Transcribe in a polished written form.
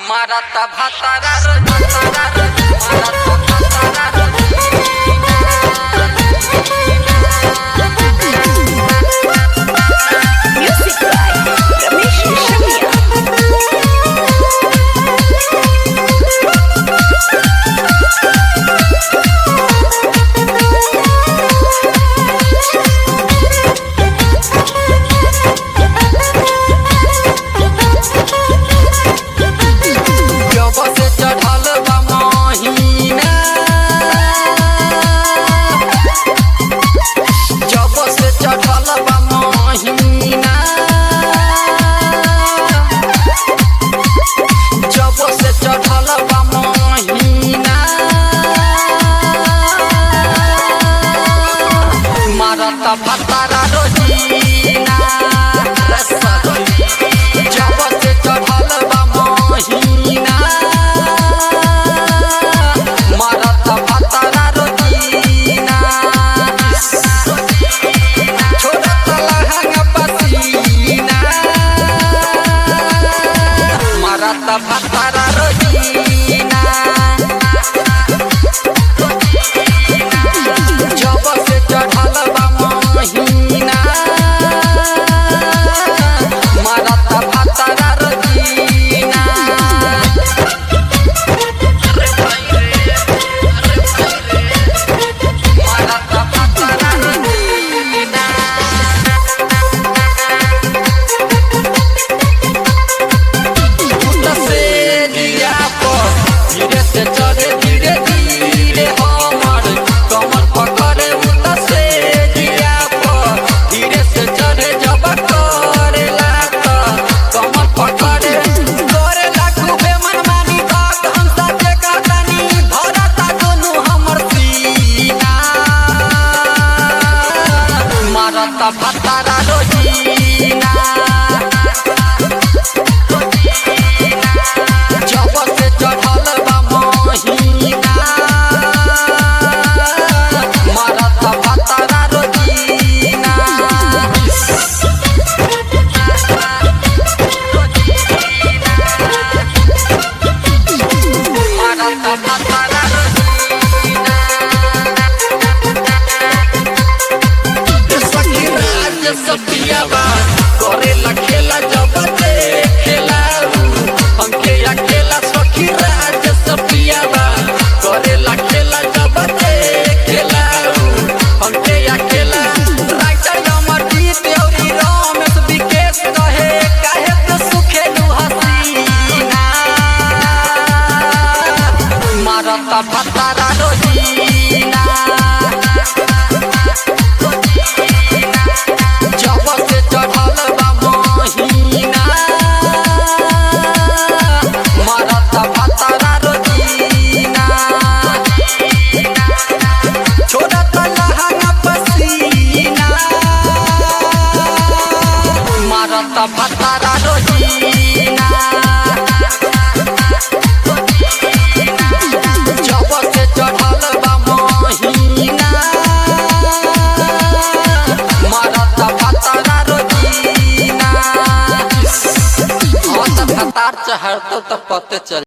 Marata bhatara marata bhatara Music by Ramesh Shamia. Marata bhatara rojina jab se chadhal ba mahina marata bhatara rojina chodat lahanga pasina marata bhatara rojina jab se chadhal ba mahina marata bhatara rojina marata bhatara rojina से दिया पर धीरे से चले धीरे धीरे हमर कमर पकड़े उता से दिया पर धीरे से चले जब करेला त कमर पकड़े करेला खूबे मनमानी बात हम सच्चे कहतानी भरता दोनों हमर सीना मारता भतारा रोजीना जब से चढ़ल बा महिना मारता भतारा रोजीना मारता भतारा रोजीना सखी राज सपिया बा करेला खेला जब खेला हमके अकेला सखी राज सपिया बा करेला खेला जब खेला हमके अकेला राइटर अमर जीत औरी रमेश विकेश कहे काहे तो सुखे हसीना मारता भतारा रोजीना जब से चढ़ल बा महिना मारता भतारा रोजीना छोड़त लहंगा पसीना मारता भतारा रोजीना जब से चढ़ल बा महिना मारता भतारा रोजीना भतार चढ़त त पते चल